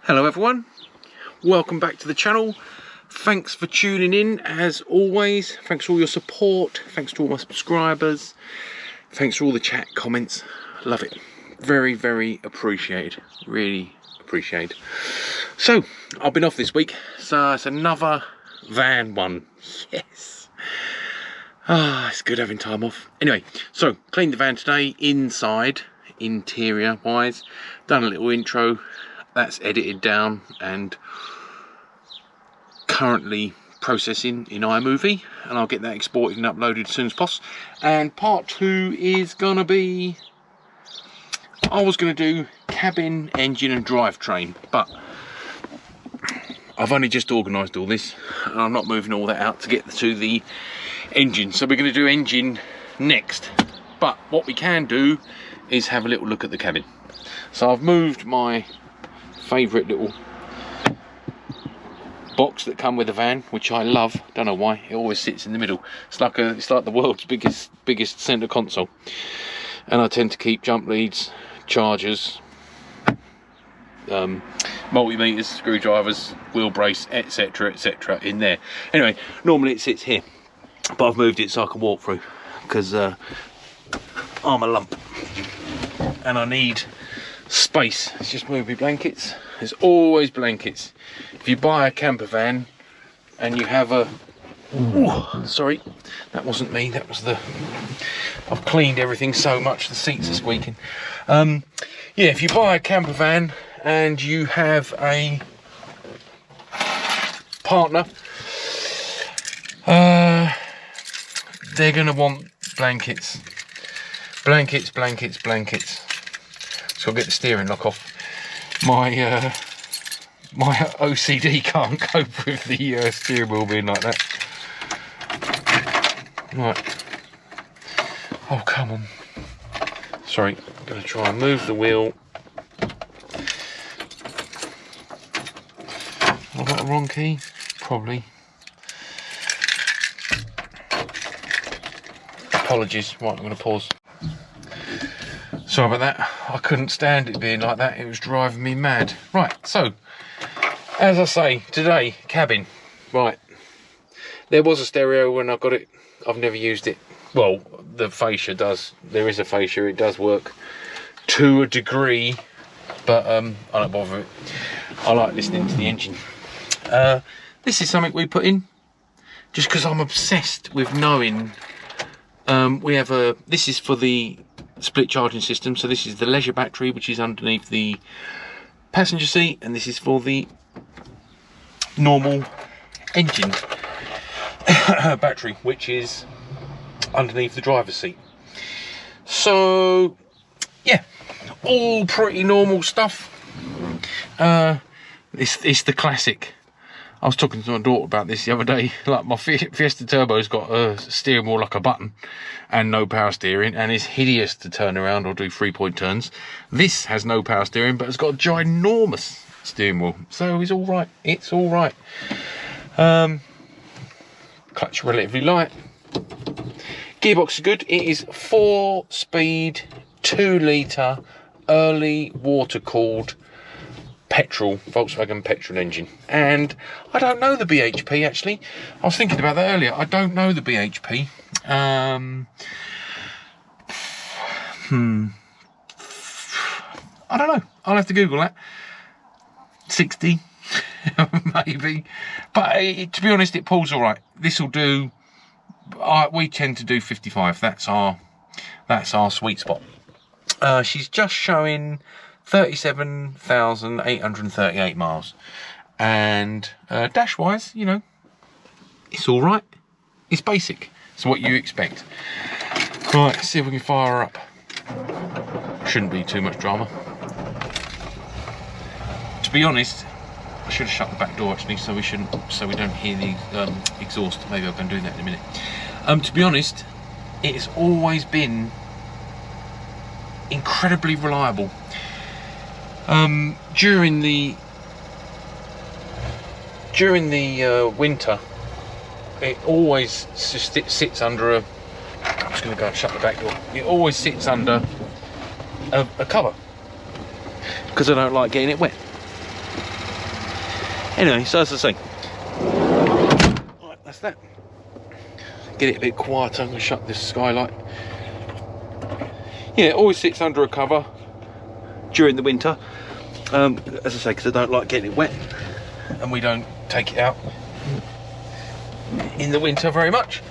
Hello everyone, welcome back to the channel. Thanks for tuning in as always. Thanks for all your support, thanks to all my subscribers, thanks for all the chat comments. Love it, very appreciated, really appreciated. So I've been off this week, so it's another van one. Yes, it's good having time off. Anyway, so cleaned the van today, inside, interior wise, done a little intro. That's edited down and currently processing in iMovie, and I'll get that exported and uploaded as soon as possible. And part 2 is gonna be, I was gonna do cabin, engine and drivetrain, but I've only just organised all this and I'm not moving all that out to get to the engine, so we're gonna do engine next. But what we can do is have a little look at the cabin. So I've moved my favourite little box that come with the van, which I love. Don't know why, it always sits in the middle. It's like the world's biggest centre console. And I tend to keep jump leads, chargers, multimeters, screwdrivers, wheel brace, etc in there. Anyway, normally it sits here, but I've moved it so I can walk through, because I'm a lump and I need space. Let's just move my blankets. There's always blankets. If you buy a camper van and you have a sorry, that wasn't me, that was the, I've cleaned everything so much the seats are squeaking. Yeah, if you buy a camper van and you have a partner, they're gonna want blankets. Blankets. So I'll get the steering lock off. My OCD can't cope with the steering wheel being like that. Right. Oh, come on. Sorry, I'm going to try and move the wheel. Have I got the wrong key? Probably. Apologies. Right, I'm going to pause. Sorry about that, I couldn't stand it being like that, it was driving me mad. Right, so, as I say, today, cabin. Right, there was a stereo when I got it, I've never used it. Well, the fascia does, there is a fascia, it does work to a degree, but I don't bother with it. I like listening to the engine. This is something we put in, just because I'm obsessed with knowing, we have a, this is for the split charging system, so this is the leisure battery which is underneath the passenger seat, and this is for the normal engine battery which is underneath the driver's seat. So yeah, all pretty normal stuff. It's the classic. I was talking to my daughter about this the other day. Like, my Fiesta Turbo's got a steering wheel like a button and no power steering, and it's hideous to turn around or do 3-point turns. This has no power steering, but it's got a ginormous steering wheel, so it's all right. It's all right. Clutch relatively light. Gearbox is good. It is 4-speed, 2-litre, early water-cooled petrol, Volkswagen petrol engine. And I don't know the BHP actually. I was thinking about that earlier. I don't know the BHP. I don't know. I'll have to Google that. 60 maybe. But to be honest, it pulls all right. This will do. We tend to do 55. That's our sweet spot. She's just showing 37,838 miles, and dash wise, you know, it's all right. It's basic. It's what you expect. Right, let's see if we can fire her up. Shouldn't be too much drama. To be honest, I should have shut the back door actually, so we don't hear the exhaust. Maybe I can do that in a minute. To be honest, it has always been incredibly reliable. During the winter, it always sits under a, I'm just going to go and shut the back door. It always sits under a cover because I don't like getting it wet. Anyway, so as I say, right, that's that. Get it a bit quieter. I'm going to shut this skylight. Yeah, it always sits under a cover during the winter. As I say, because I don't like getting it wet, and we don't take it out in the winter very much.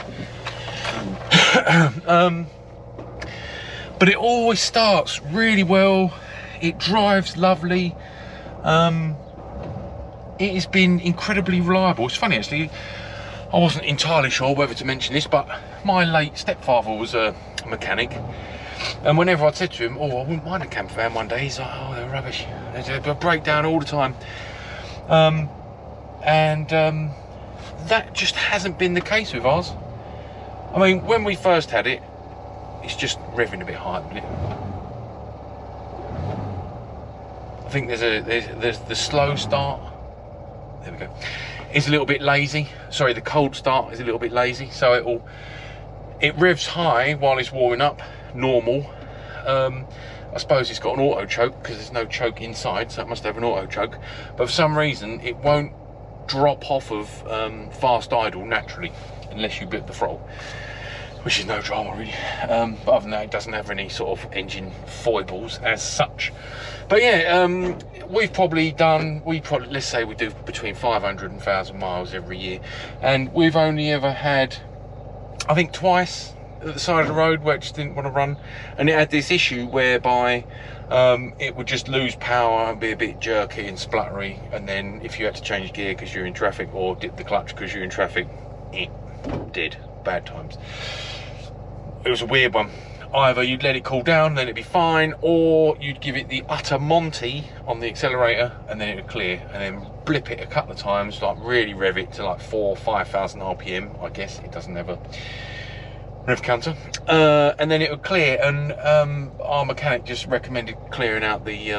But it always starts really well. It drives lovely. It has been incredibly reliable. It's funny actually, I wasn't entirely sure whether to mention this, but my late stepfather was a mechanic, and whenever I'd said to him, oh, I wouldn't mind a camper van one day, he's like, oh, they're rubbish, they break down all the time. That just hasn't been the case with ours. I mean, when we first had it, it's just revving a bit high at the minute. I think there's the slow start. There we go. It's a little bit lazy. Sorry, the cold start is a little bit lazy, so it revs high while it's warming up, normal. I suppose it's got an auto choke because there's no choke inside, so it must have an auto choke. But for some reason, it won't drop off of fast idle naturally unless you blip the throttle, which is no drama really. But other than that, it doesn't have any sort of engine foibles as such. But yeah, we've probably let's say we do between 500 and 1,000 miles every year, and we've only ever had, I think, twice at the side of the road where it just didn't want to run, and it had this issue whereby it would just lose power and be a bit jerky and spluttery, and then if you had to change gear because you're in traffic or dip the clutch because you're in traffic, it did. Bad times. It was a weird one. Either you'd let it cool down, then it'd be fine, or you'd give it the utter Monty on the accelerator and then it would clear, and then blip it a couple of times, like really rev it to like 4,000 or 5,000 RPM. I guess it doesn't have a rev counter, and then it would clear. And our mechanic just recommended clearing out the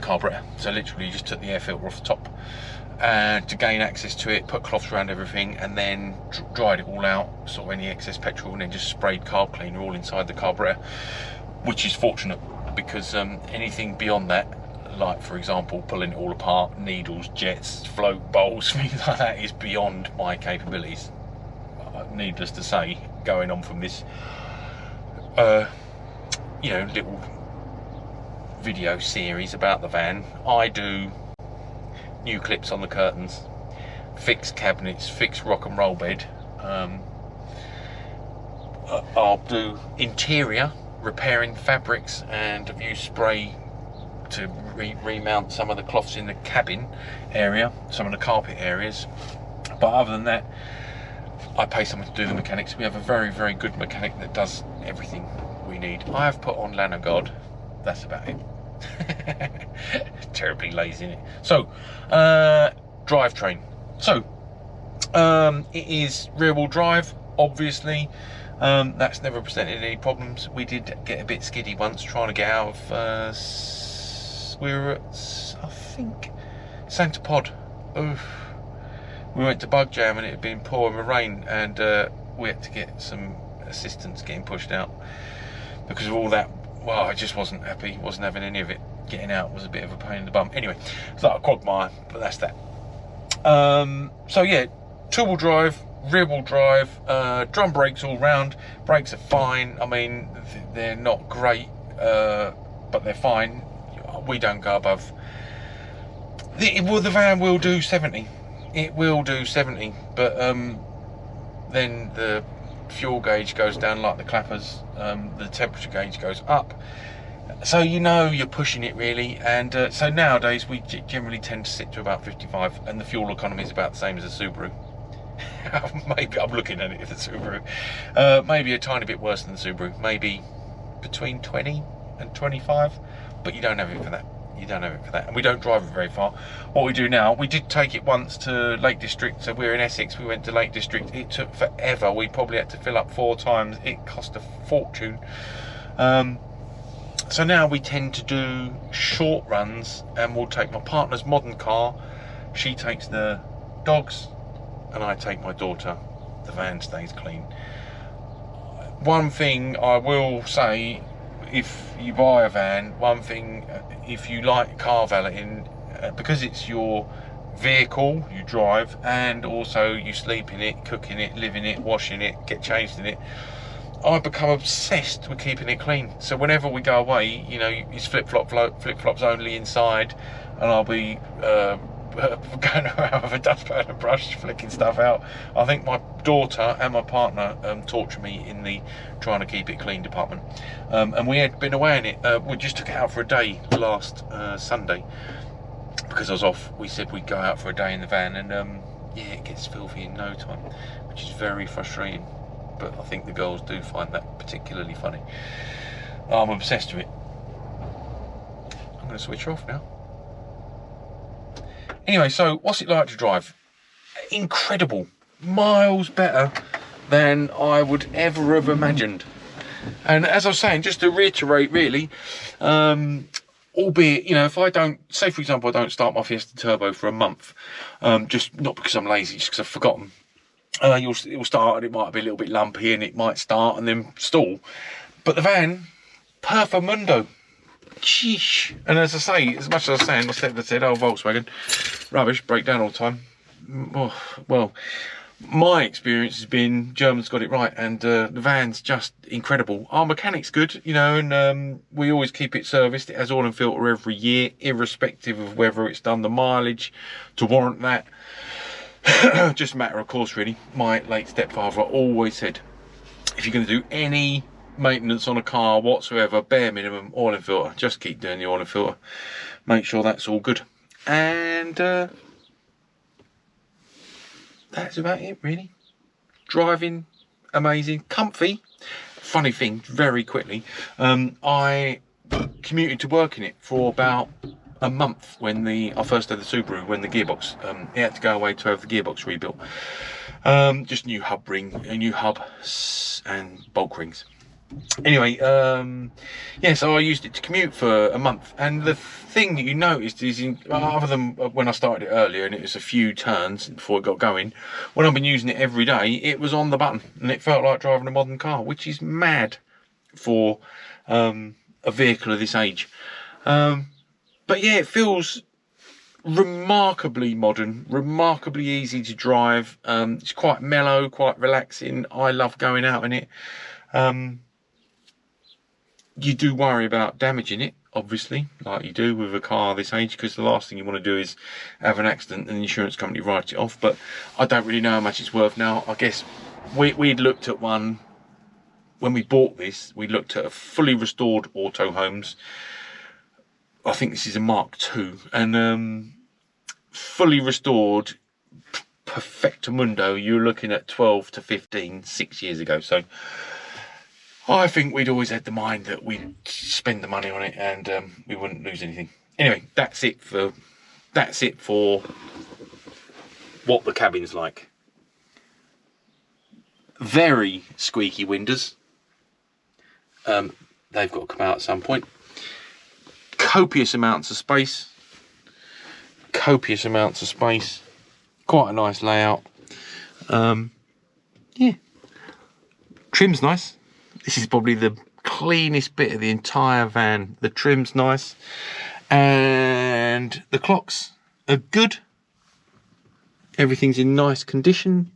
carburetor. So literally, you just took the air filter off the top, and to gain access to it, put cloths around everything, and then dried it all out, sort of any excess petrol, and then just sprayed carb cleaner all inside the carburetor, which is fortunate because anything beyond that, like for example pulling it all apart, needles, jets, float bowls, things like that, is beyond my capabilities. Needless to say, going on from this little video series about the van, I do new clips on the curtains, fix cabinets, fix rock and roll bed. I'll do interior, repairing fabrics, and have used spray to remount some of the cloths in the cabin area, some of the carpet areas. But other than that, I pay someone to do the mechanics. We have a very, very good mechanic that does everything we need. I have put on Lanogod, that's about it. Terribly lazy, isn't it? So drivetrain. So it is rear wheel drive, obviously. That's never presented any problems. We did get a bit skiddy once trying to get out of we were at, I think, Santa Pod. Oof. We went to Bug Jam and it had been pouring with rain, and we had to get some assistance getting pushed out because of all that. Well, I just wasn't happy, wasn't having any of it. Getting out was a bit of a pain in the bum. Anyway, it's like a quagmire, but that's that. So yeah, two-wheel drive, rear-wheel drive, drum brakes all round. Brakes are fine. I mean, they're not great, but they're fine. We don't go above. The van will do 70. It will do 70, but then the fuel gauge goes down like the clappers, the temperature gauge goes up, so you know you're pushing it really. And so nowadays we generally tend to sit to about 55, and the fuel economy is about the same as a Subaru. Maybe I'm looking at it as a Subaru, maybe a tiny bit worse than the Subaru, maybe between 20 and 25, but you don't have it for that. You don't have it for that, and we don't drive it very far. What we do now, we did take it once to Lake District, so we're in Essex, we went to Lake District. It took forever. We probably had to fill up 4 times. It cost a fortune. So now we tend to do short runs, and we'll take my partner's modern car, she takes the dogs, and I take my daughter. The van stays clean. One thing I will say, if you buy a van, one thing, if you like car valeting, because it's your vehicle you drive, and also you sleep in it, cook in it, live in it, wash in it, get changed in it. I've become obsessed with keeping it clean. So whenever we go away, you know, it's flip-flops only inside, and I'll be going around with a dustpan and brush, flicking stuff out. I think my daughter and my partner torture me in the trying to keep it clean department. And we had been away in it. We just took it out for a day last Sunday because I was off. We said we'd go out for a day in the van, and yeah, it gets filthy in no time, which is very frustrating. But I think the girls do find that particularly funny. I'm obsessed with it. I'm going to switch her off now. Anyway, so what's it like to drive? Incredible. Miles better than I would ever have imagined. And as I was saying, just to reiterate really, albeit, you know, if I don't, say for example, I don't start my Fiesta Turbo for a month, just not because I'm lazy, just because I've forgotten. It will start and it might be a little bit lumpy and it might start and then stall. But the van, perfect-mundo. Sheesh. And as I say, as much as I was saying, I said, oh, Volkswagen, rubbish, break down all the time. Well, my experience has been Germans got it right, and the van's just incredible. Our mechanic's good, you know, and we always keep it serviced. It has oil and filter every year, irrespective of whether it's done the mileage to warrant that. Just a matter of course, really. My late stepfather always said, if you're going to do any maintenance on a car whatsoever, bare minimum oil and filter. Just keep doing the oil and filter. Make sure that's all good. And that's about it, really. Driving, amazing, comfy. Funny thing, very quickly, I commuted to work in it for about a month when I first had the Subaru, when the gearbox, it had to go away to have the gearbox rebuilt. Just new hub and bulk rings. Anyway, yeah, so I used it to commute for a month, and the thing that you noticed is, other than when I started it earlier and it was a few turns before it got going, when I've been using it every day, it was on the button and it felt like driving a modern car, which is mad for a vehicle of this age. But yeah, it feels remarkably modern, remarkably easy to drive. It's quite mellow, quite relaxing. I love going out in it. You do worry about damaging it, obviously, like you do with a car this age, because the last thing you want to do is have an accident and the insurance company write it off. But I don't really know how much it's worth now. I guess we'd looked at one, when we bought this, we looked at a fully restored Autohomes. I think this is a Mark II, and fully restored, perfecto-mundo, you're looking at 12 to 15, 6 years ago. So I think we'd always had the mind that we'd spend the money on it and we wouldn't lose anything. Anyway, that's it for what the cabin's like. Very squeaky windows. They've got to come out at some point. Copious amounts of space. Quite a nice layout. Yeah. Trim's nice. This is probably the cleanest bit of the entire van. The trim's nice. And the clocks are good. Everything's in nice condition,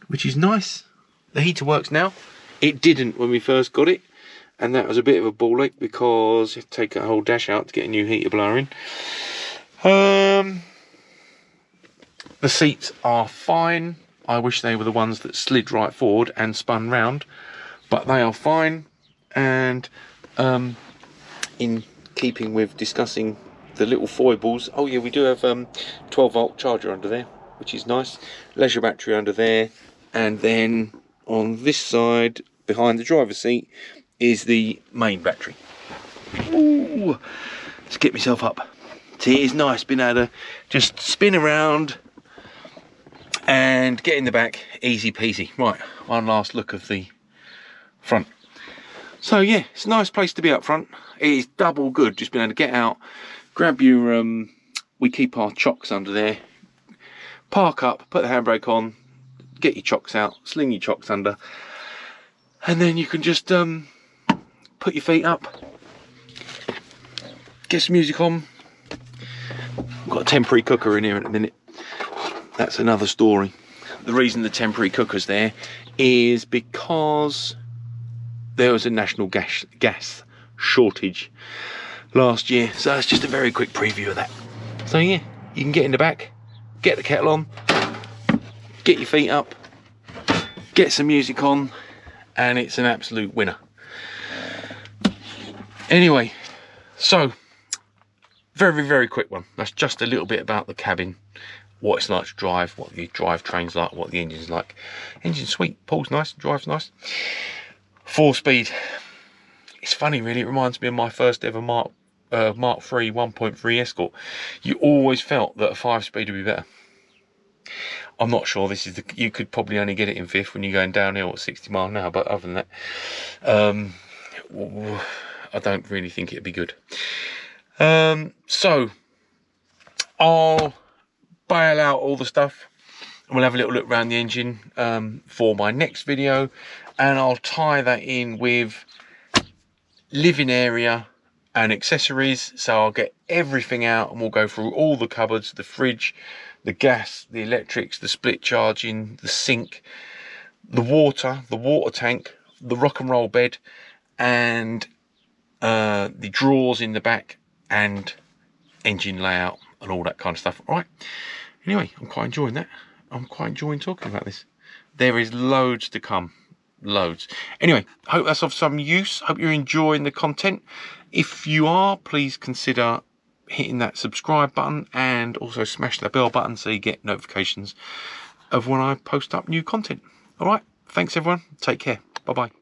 which is nice. The heater works now. It didn't when we first got it, and that was a bit of a ball ache because you have to take a whole dash out to get a new heater blower in. The seats are fine. I wish they were the ones that slid right forward and spun round, but they are fine. And in keeping with discussing the little foibles, oh yeah, we do have 12-volt charger under there, which is nice. Leisure battery under there, and then on this side behind the driver's seat is the main battery. Ooh, let's get myself up. See, it's nice being able to just spin around and get in the back, easy peasy. Right, one last look of the front. So yeah, it's a nice place to be up front. It is double good, just being able to get out, grab your, we keep our chocks under there, park up, put the handbrake on, get your chocks out, sling your chocks under, and then you can just put your feet up, get some music on, I've got a temporary cooker in here at the minute. That's another story. The reason the temporary cooker's there is because there was a national gas shortage last year. So that's just a very quick preview of that. So yeah, you can get in the back, get the kettle on, get your feet up, get some music on, and it's an absolute winner. Anyway, so very quick one. That's just a little bit about the cabin, what it's like to drive, what the drivetrain's like, what the engine's like. Engine's sweet, pulls nice, drives nice. 4-speed. It's funny really, it reminds me of my first ever Mark III 1.3 Escort. You always felt that a 5-speed would be better. I'm not sure this is the, you could probably only get it in 5th when you're going downhill at 60 miles an hour, but other than that, I don't really think it'd be good. So I'll bail out all the stuff and we'll have a little look around the engine for my next video, and I'll tie that in with living area and accessories. So I'll get everything out and we'll go through all the cupboards, the fridge, the gas, the electrics, the split charging, the sink, the water tank, the rock and roll bed, and the drawers in the back, and engine layout and all that kind of stuff. All right, anyway, I'm quite enjoying that. I'm quite enjoying talking about this. There is loads to come, loads. Anyway, hope that's of some use. Hope you're enjoying the content. If you are, please consider hitting that subscribe button and also smash the bell button so you get notifications of when I post up new content. All right, thanks everyone, take care, bye bye.